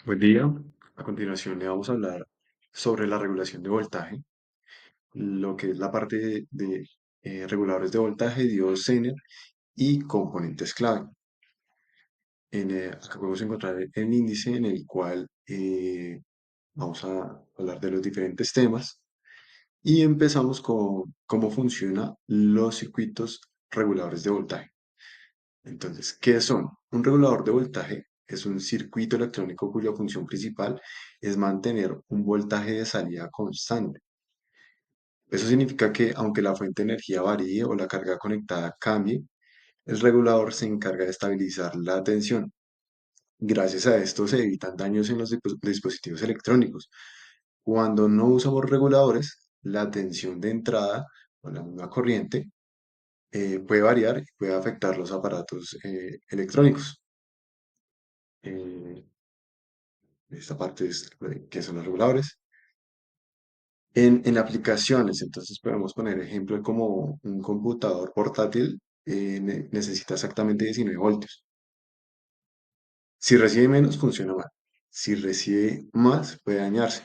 Buen día. A continuación le vamos a hablar sobre la regulación de voltaje, lo que es la parte de reguladores de voltaje, diodos Zener y componentes clave. Acá podemos encontrar el índice en el cual vamos a hablar de los diferentes temas y empezamos con cómo funcionan los circuitos reguladores de voltaje. Entonces, ¿qué son? Un regulador de voltaje es un circuito electrónico cuya función principal es mantener un voltaje de salida constante. Eso significa que aunque la fuente de energía varíe o la carga conectada cambie, el regulador se encarga de estabilizar la tensión. Gracias a esto se evitan daños en los dispositivos electrónicos. Cuando no usamos reguladores, la tensión de entrada o la misma corriente puede variar y puede afectar los aparatos electrónicos. Eh, Esta parte es que son los reguladores. En aplicaciones, entonces podemos poner ejemplo como un computador portátil necesita exactamente 19 voltios. Si recibe menos, funciona mal. Si recibe más, puede dañarse.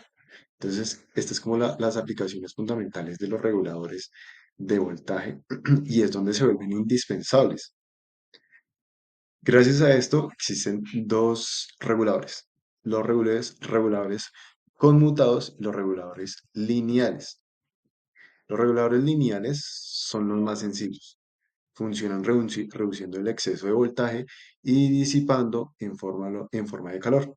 Entonces, estas es como las aplicaciones fundamentales de los reguladores de voltaje y es donde se vuelven indispensables. Gracias a esto existen dos reguladores, los reguladores conmutados y los reguladores lineales. Los reguladores lineales son los más sencillos. Funcionan reduciendo el exceso de voltaje y disipando en forma de calor.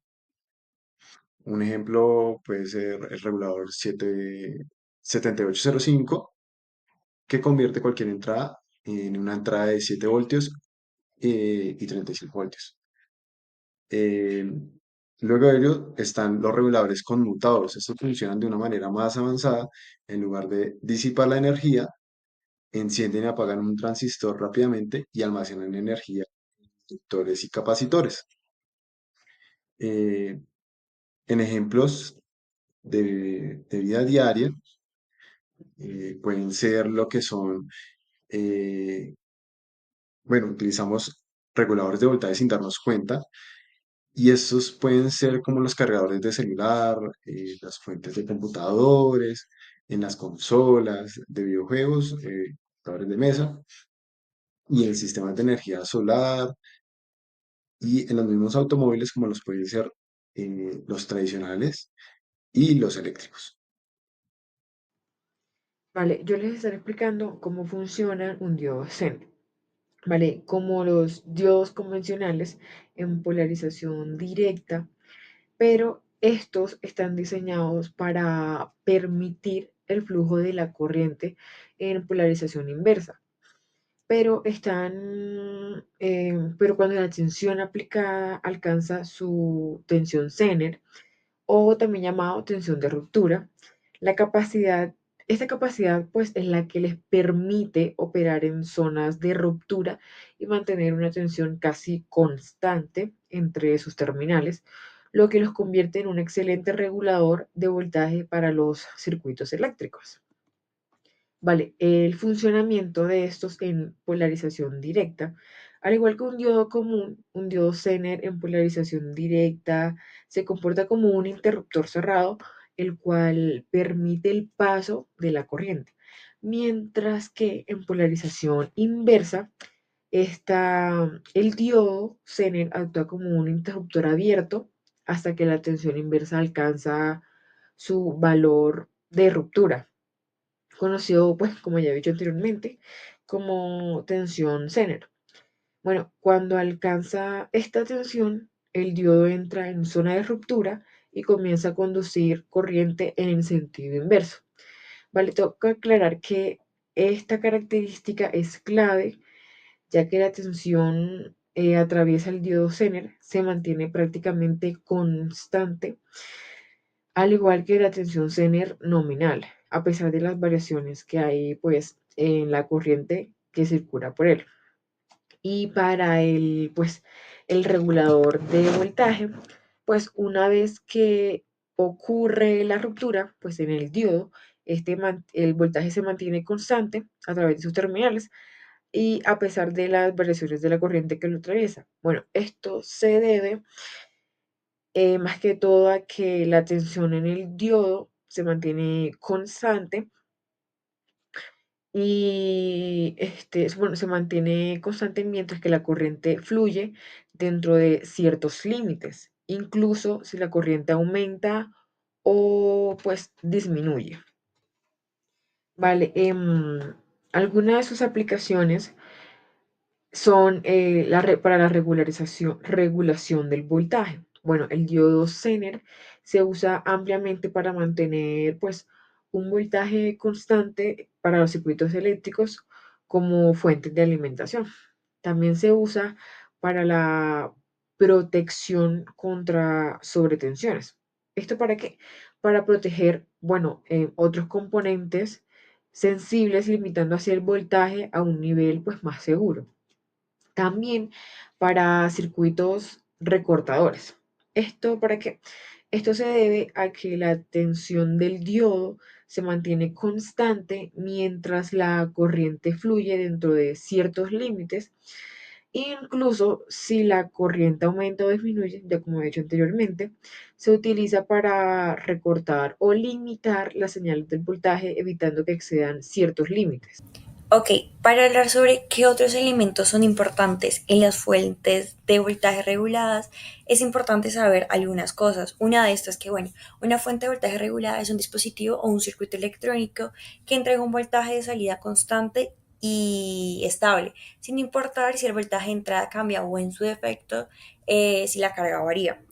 Un ejemplo puede ser el regulador 7805, que convierte cualquier entrada en una entrada de 7 voltios y 35 voltios. Eh, Luego de ello están los reguladores conmutados. Estos funcionan de una manera más avanzada. En lugar de disipar la energía, encienden y apagan un transistor rápidamente y almacenan energía en inductores y capacitores. Eh, en ejemplos de vida diaria, pueden ser lo que son, eh, bueno, utilizamos reguladores de voltaje sin darnos cuenta, y estos pueden ser como los cargadores de celular, las fuentes de computadores, en las consolas de videojuegos, computadores de mesa, y en sistemas de energía solar, y en los mismos automóviles como los pueden ser los tradicionales y los eléctricos. Vale, yo les estaré explicando cómo funciona un diodo Zener. Vale, como los diodos convencionales en polarización directa, pero estos están diseñados para permitir el flujo de la corriente en polarización inversa. Pero cuando la tensión aplicada alcanza su tensión Zener, o también llamado tensión de ruptura. La capacidad, esta capacidad pues es la que les permite operar en zonas de ruptura y mantener una tensión casi constante entre sus terminales, lo que los convierte en un excelente regulador de voltaje para los circuitos eléctricos. Vale, el funcionamiento de estos en polarización directa, al igual que un diodo común, un diodo Zener en polarización directa se comporta como un interruptor cerrado, el cual permite el paso de la corriente, mientras que en polarización inversa, el diodo Zener actúa como un interruptor abierto hasta que la tensión inversa alcanza su valor de ruptura, conocido, pues, como ya he dicho anteriormente, como tensión Zener. Bueno, cuando alcanza esta tensión, el diodo entra en zona de ruptura y comienza a conducir corriente en el sentido inverso. Vale, tengo que aclarar que esta característica es clave, ya que la tensión atraviesa el diodo Zener, se mantiene prácticamente constante, al igual que la tensión Zener nominal, a pesar de las variaciones que hay pues en la corriente que circula por él. Y para el regulador de voltaje, pues una vez que ocurre la ruptura, pues en el diodo, el voltaje se mantiene constante a través de sus terminales y a pesar de las variaciones de la corriente que lo atraviesa. Bueno, esto se debe más que todo a que la tensión en el diodo se mantiene constante y bueno, se mantiene constante mientras que la corriente fluye dentro de ciertos límites, incluso si la corriente aumenta o pues disminuye. Vale, algunas de sus aplicaciones son para la regulación del voltaje. Bueno, el diodo Zener se usa ampliamente para mantener pues un voltaje constante para los circuitos eléctricos como fuentes de alimentación. También se usa para la protección contra sobretensiones. ¿Esto para qué? Para proteger, bueno, otros componentes sensibles, limitando así el voltaje a un nivel pues más seguro. También para circuitos recortadores. ¿Esto para qué? Esto se debe a que la tensión del diodo se mantiene constante mientras la corriente fluye dentro de ciertos límites. Incluso si la corriente aumenta o disminuye, ya como he dicho anteriormente, se utiliza para recortar o limitar las señales del voltaje, evitando que excedan ciertos límites. Ok, para hablar sobre qué otros elementos son importantes en las fuentes de voltaje reguladas, es importante saber algunas cosas. Una de estas es que, bueno, una fuente de voltaje regulada es un dispositivo o un circuito electrónico que entrega un voltaje de salida constante y estable, sin importar si el voltaje de entrada cambia o en su defecto, si la carga varía.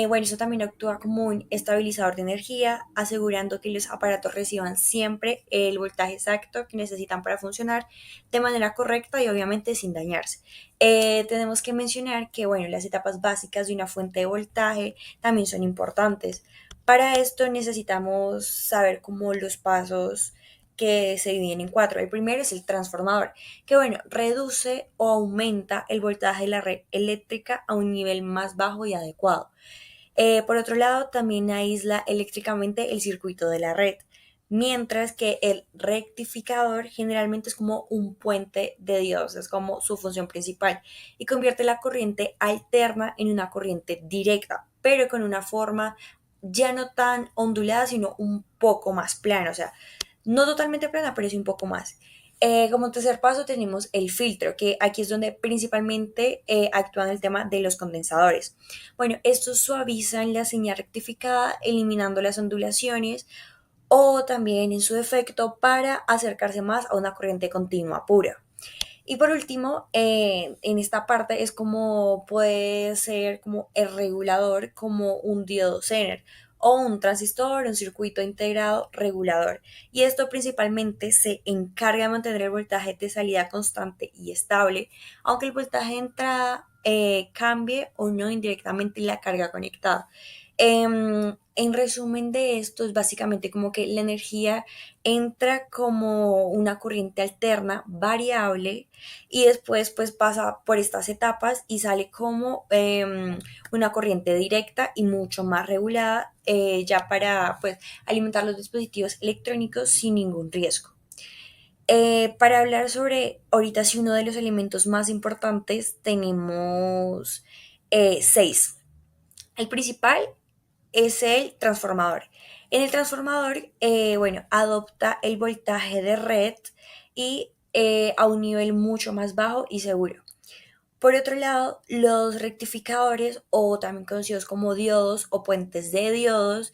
Bueno, eso también actúa como un estabilizador de energía, asegurando que los aparatos reciban siempre el voltaje exacto que necesitan para funcionar de manera correcta y obviamente sin dañarse. Tenemos que mencionar que, bueno, las etapas básicas de una fuente de voltaje también son importantes. Para esto necesitamos saber cómo los pasos que se dividen en cuatro. El primero es el transformador, que bueno, reduce o aumenta el voltaje de la red eléctrica a un nivel más bajo y adecuado. Por otro lado, también aísla eléctricamente el circuito de la red, mientras que el rectificador generalmente es como un puente de Dios, es como su función principal, y convierte la corriente alterna en una corriente directa, pero con una forma ya no tan ondulada, sino un poco más plana, o sea, no totalmente plana, pero sí un poco más. Como tercer paso tenemos el filtro, que aquí es donde principalmente actúa en el tema de los condensadores. Bueno, estos suavizan la señal rectificada, eliminando las ondulaciones o también en su defecto para acercarse más a una corriente continua pura. Y por último, en esta parte es como puede ser como el regulador, como un diodo Zener o un transistor, un circuito integrado regulador. Y esto principalmente se encarga de mantener el voltaje de salida constante y estable, aunque el voltaje de entrada cambie o no indirectamente la carga conectada. En resumen de esto, es básicamente como que la energía entra como una corriente alterna variable y después pues pasa por estas etapas y sale como una corriente directa y mucho más regulada ya para pues alimentar los dispositivos electrónicos sin ningún riesgo. Para hablar sobre ahorita sí uno de los elementos más importantes tenemos seis. El principal es el transformador. En el transformador, bueno, adopta el voltaje de red y a un nivel mucho más bajo y seguro. Por otro lado, los rectificadores o también conocidos como diodos o puentes de diodos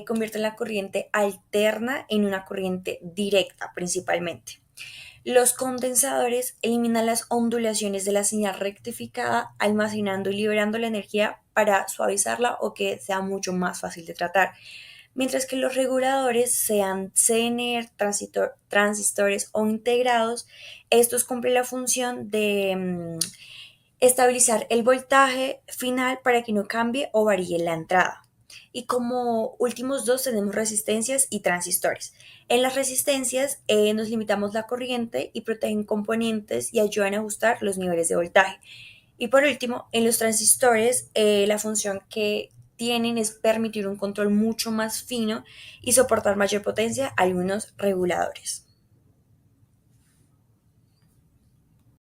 convierten la corriente alterna en una corriente directa principalmente. Los condensadores eliminan las ondulaciones de la señal rectificada, almacenando y liberando la energía para suavizarla o que sea mucho más fácil de tratar. Mientras que los reguladores, sean CNR, transistores o integrados, estos cumplen la función de estabilizar el voltaje final para que no cambie o varíe la entrada. Y como últimos dos tenemos resistencias y transistores. En las resistencias nos limitamos la corriente y protegen componentes y ayudan a ajustar los niveles de voltaje. Y por último, en los transistores la función que tienen es permitir un control mucho más fino y soportar mayor potencia a algunos reguladores.